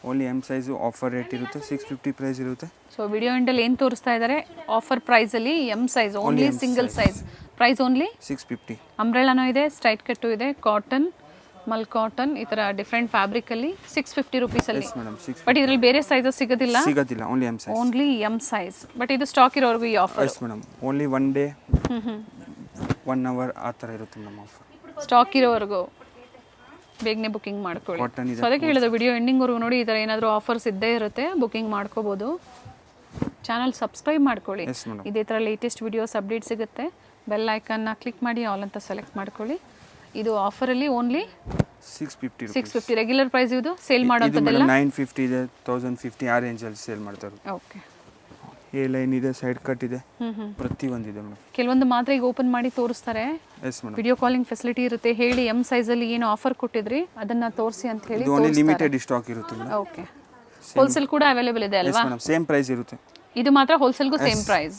only M size, offer rate ಇರುತ್ತೆ, 650 ಪ್ರೈಸ್ ಇರುತ್ತೆ. ಸೊ ವಿಡಿಯೋ ಎಂಡಲ್ಲಿ ಏನು ತೋರಿಸ್ತಾ ಇದ್ದಾರೆ, ಆಫರ್ ಪ್ರೈಸಲ್ಲಿ M size only, single size price only 650. ಅಂಬ್ರೆಲಾನೂ ಇದೆ, ಸ್ಟ್ರೈಟ್ ಕಟ್ಟು ಇದೆ, ಕಾಟನ್, ಮಲ್ ಕಾಟನ್ ಈ ಥರ ಡಿಫ್ರೆಂಟ್ ಫ್ಯಾಬ್ರಿಕಲ್ಲಿ 650 ರುಪೀಸಲ್ಲಿ. ಬಟ್ ಇದರಲ್ಲಿ ಬೇರೆ ಸೈಜಸ್ ಸಿಗೋದಿಲ್ಲ, only M size. Only M size. But ಇದು ಸ್ಟಾಕ್ ಇರೋವರೆಗೂ ಈ offer. Yes madam, only 1 day 1 hour ಆ ಥರ ಇರುತ್ತೆ ನಮ್ಮ ಆಫರ್. ಸ್ಟಾಕ್ ಇರೋವರೆಗೂ ಬೇಗನೆ ಬುಕಿಂಗ್ ಮಾಡ್ಕೊಳ್ಳಿ. ಸೊ ಅದಕ್ಕೆ ಹೇಳಿದೆ ವಿಡಿಯೋ ಎಂಡಿಂಗ್ವರೆಗೂ ನೋಡಿ. ಈ ಥರ ಏನಾದರೂ ಆಫರ್ಸ್ ಇದ್ದೇ ಇರುತ್ತೆ, ಬುಕಿಂಗ್ ಮಾಡ್ಕೋಬೋದು. ಚಾನಲ್ ಸಬ್ಸ್ಕ್ರೈಬ್ ಮಾಡ್ಕೊಳ್ಳಿ. ಇದೇ ಥರ ಲೇಟೆಸ್ಟ್ ವಿಡಿಯೋಸ್ ಅಪ್ಡೇಟ್ ಸಿಗುತ್ತೆ. ಬೆಲ್ ಐಕನ್ನ ಕ್ಲಿಕ್ ಮಾಡಿ ಆಲ್ ಅಂತ ಸೆಲೆಕ್ಟ್ ಮಾಡ್ಕೊಳ್ಳಿ. ಇದು ಆಫರಲ್ಲಿ ಓನ್ಲಿ 650. ರೆಗ್ಯುಲರ್ ಪ್ರೈಸ್ ಇದು ಸೇಲ್ ಮಾಡೋಂಥದ್ದೆಲ್ಲ 950 ಇದೆ, 1050 ಆ ರೇಂಜಲ್ಲಿ ಸೇಲ್ ಮಾಡ್ತಾರೆ. ಓಕೆ. ಎ ಲೈನ್ ಇದೆ, ಸೈಡ್ ಕಟ್ ಇದೆ, ಪ್ರತಿಯೊಂದಿದೆ ಮೇಡಮ್. ಕೆಲವೊಂದು ಮಾತ್ರ ಈಗ ಓಪನ್ ಮಾಡಿ ತೋರಿಸ್ತಾರೆ. S madam. Video calling facility ಇರುತ್ತೆ. ಹೇಳಿ ಎಮ್ ಸೈಜಲ್ಲಿ ಏನು ಆಫರ್ ಕೊಟ್ಟಿದ್ರಿ ಅದನ್ನ ತೋರಿಸಿ ಅಂತ ಹೇಳಿ. ಓನ್ಲಿ ಲಿಮಿಟೆಡ್ ಸ್ಟಾಕ್ ಇರುತ್ತೆ ಮೇಡಮ್. ಓಕೆ. ಹೋಲ್ಸೇಲ್ ಕೂಡ ಅವೈಲೇಬಲ್ ಇದೆ ಅಲ್ವಾ? ಸೇಮ್ ಪ್ರೈಸ್ ಇರುತ್ತೆ. ಇದು ಮಾತ್ರ ಹೋಲ್ಸೇಲ್ಗೂ ಸೇಮ್ ಪ್ರೈಸ್.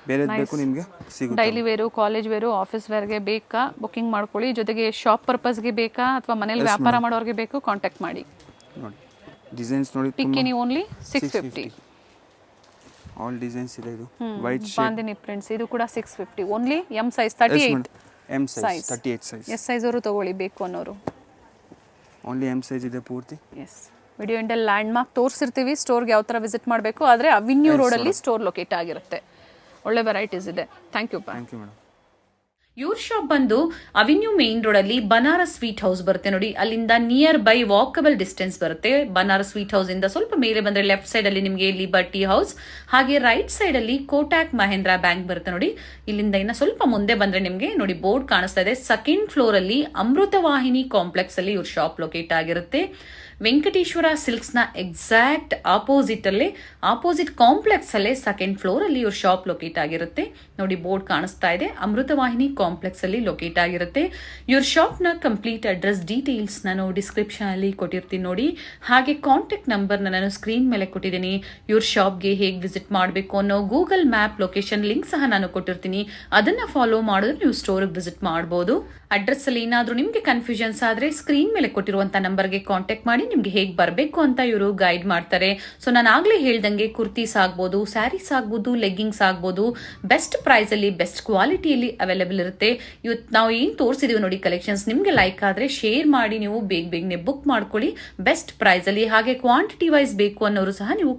ಬೇರೆ ಬೇಕು ನಿಮಗೆ ಸಿಗುತ್ತೆ. Daily wear, college wear, office ವೇರ್ಗೆ ಬೇಕಾ ಬುಕಿಂಗ್ ಮಾಡ್ಕೊಳ್ಳಿ. ಜೊತೆಗೆ ಶಾಪ್ ಪರ್ಪಸ್ಗೆ ಬೇಕಾ ಅಥವಾ ಮನೇಲಿ ವ್ಯಾಪಾರ ಮಾಡೋರಿಗೆ ಬೇಕು ಕಾಂಟ್ಯಾಕ್ಟ್ ಮಾಡಿ. ನೋಡಿ ಡಿಸೈನ್ಸ್ ನೋಡಿ, ಪಿಕ್ಕಿನಿ ಓನ್ಲಿ 650. ಆಲ್ ಡಿಸೈನ್ಸ್ ಇದೆ. ಇದು ವೈಟ್ ಶೇಡ್ ಬಾಂದಿನಿ ಪ್ರಿಂಟ್ಸ್, ಇದು ಕೂಡ 650 only. M size 38. M size 38 size. S size ಅವರು ತಗೊಳ್ಳಿ ಬೇಕು ಅನ್ನೋರು. ಓನ್ಲಿ ಎಮ್ ಸೈಜ್ ಇದೆ ಪೂರ್ತಿ. ಎಸ್. ವಿಡಿಯೋ ಎಂಡಲ್ಲಿ ಲ್ಯಾಂಡ್ ಮಾರ್ಕ್ ತೋರಿಸಿರ್ತೀವಿ, ಸ್ಟೋರ್ಗೆ ಯಾವ ಥರ ವಿಸಿಟ್ ಮಾಡಬೇಕು. ಆದರೆ ಅವಿನ್ಯೂ ರೋಡಲ್ಲಿ ಸ್ಟೋರ್ ಲೊಕೇಟ್ ಆಗಿರುತ್ತೆ. ಒಳ್ಳೆ ವೆರೈಟೀಸ್ ಇದೆ. Thank you. Thank you madam. ಇವ್ರ ಶಾಪ್ ಬಂದು ಅವೆನ್ಯೂ ಮೇನ್ ರೋಡ್ ಅಲ್ಲಿ ಬನಾರಸ್ ಸ್ವೀಟ್ ಹೌಸ್ ಬರುತ್ತೆ ನೋಡಿ, ಅಲ್ಲಿಂದ ನಿಯರ್ ಬೈ ವಾಕಬಲ್ ಡಿಸ್ಟೆನ್ಸ್ ಬರುತ್ತೆ. ಬನಾರಸ್ ಸ್ವೀಟ್ ಹೌಸ್ ಇಂದ ಸ್ವಲ್ಪ ಮೇಲೆ ಬಂದ್ರೆ ಲೆಫ್ಟ್ ಸೈಡ್ ಅಲ್ಲಿ ನಿಮಗೆ ಲಿಬರ್ಟಿ ಹೌಸ್, ಹಾಗೆ ರೈಟ್ ಸೈಡ್ ಅಲ್ಲಿ ಕೋಟಾಕ್ ಮಹೇಂದ್ರ ಬ್ಯಾಂಕ್ ಬರುತ್ತೆ ನೋಡಿ. ಇಲ್ಲಿಂದ ಇನ್ನ ಸ್ವಲ್ಪ ಮುಂದೆ ಬಂದ್ರೆ ನಿಮಗೆ ನೋಡಿ ಬೋರ್ಡ್ ಕಾಣಿಸ್ತಾ ಇದೆ. ಸೆಕೆಂಡ್ ಫ್ಲೋರ್ ಅಲ್ಲಿ ಅಮೃತವಾಹಿನಿ ಕಾಂಪ್ಲೆಕ್ಸ್ ಅಲ್ಲಿ ಇವ್ರ ಶಾಪ್ ಲೊಕೇಟ್ ಆಗಿರುತ್ತೆ. ವೆಂಕಟೇಶ್ವರ ಸಿಲ್ಕ್ಸ್ ನ ಎಕ್ಸಾಕ್ಟ್ ಆಪೋಸಿಟ್ ಕಾಂಪ್ಲೆಕ್ಸ್ ಅಲ್ಲೇ ಸೆಕೆಂಡ್ ಫ್ಲೋರ್ ಅಲ್ಲಿ ಇವ್ರ ಶಾಪ್ ಲೊಕೇಟ್ ಆಗಿರುತ್ತೆ ನೋಡಿ. ಬೋರ್ಡ್ ಕಾಣಿಸ್ತಾ ಇದೆ, ಅಮೃತವಾಹಿನಿ ಕಾಂಪ್ಲೆಕ್ಸ್ ಅಲ್ಲಿ ಲೊಕೇಟ್ ಆಗಿರುತ್ತೆ. ಇವ್ರ ಶಾಪ್ ನ ಕಂಪ್ಲೀಟ್ ಅಡ್ರೆಸ್ ಡೀಟೇಲ್ಸ್ ನಾನು ಡಿಸ್ಕ್ರಿಪ್ಷನ್ ಅಲ್ಲಿ ಕೊಟ್ಟಿರ್ತೀನಿ ನೋಡಿ. ಹಾಗೆ ಕಾಂಟ್ಯಾಕ್ಟ್ ನಂಬರ್ ನಾನು ಸ್ಕ್ರೀನ್ ಮೇಲೆ ಕೊಟ್ಟಿದ್ದೀನಿ. ಇವ್ರ ಶಾಪ್ಗೆ ಹೇಗೆ ವಿಸಿಟ್ ಮಾಡಬೇಕು ಅನ್ನೋ ಗೂಗಲ್ ಮ್ಯಾಪ್ ಲೊಕೇಶನ್ ಲಿಂಕ್ ಸಹ ನಾನು ಕೊಟ್ಟಿರ್ತೀನಿ. ಅದನ್ನ ಫಾಲೋ ಮಾಡಿದ್ರೆ ನೀವು ಸ್ಟೋರ್ಗೆ ವಿಸಿಟ್ ಮಾಡಬಹುದು. ಅಡ್ರೆಸ್ ಅಲ್ಲಿ ಏನಾದ್ರೂ ನಿಮ್ಗೆ ಕನ್ಫ್ಯೂಷನ್ಸ್ ಆದ್ರೆ ಸ್ಕ್ರೀನ್ ಮೇಲೆ ಕೊಟ್ಟಿರುವಂತ ನಂಬರ್ಗೆ ಕಾಂಟ್ಯಾಕ್ಟ್ ಮಾಡಿ ನಿಮ್ಗೆ ಹೇಗೆ ಬರಬೇಕು ಅಂತ ಇವರು ಗೈಡ್ ಮಾಡ್ತಾರೆ. ಸೊ ನಾನು ಆಗ್ಲೇ ಹೇಳ್ದಂಗೆ ಕುರ್ತೀಸ್ ಆಗ್ಬೋದು, ಸ್ಯಾರೀಸ್ ಆಗ್ಬೋದು, ಲೆಗ್ಗಿಂಗ್ಸ್ ಆಗ್ಬೋದು, ಬೆಸ್ಟ್ ಪ್ರೈಸ್ ಅಲ್ಲಿ ಬೆಸ್ಟ್ ಕ್ವಾಲಿಟಿಯಲ್ಲಿ ಅವೈಲೇಬಲ್ ಇರುತ್ತೆ. ಇವತ್ತು ನಾವು ಏನ್ ತೋರಿಸಿದೀವಿ ನೋಡಿ ಕಲೆಕ್ಷನ್ಸ್, ನಿಮ್ಗೆ ಲೈಕ್ ಆದ್ರೆ ಶೇರ್ ಮಾಡಿ ನೀವು ಬೇಗನೆ ಬುಕ್ ಮಾಡ್ಕೊಳ್ಳಿ ಬೆಸ್ಟ್ ಪ್ರೈಸ್ ಅಲ್ಲಿ. ಹಾಗೆ ಕ್ವಾಂಟಿಟಿ ವೈಸ್ ಬೇಕು ಅನ್ನೋರು ಸಹ ನೀವು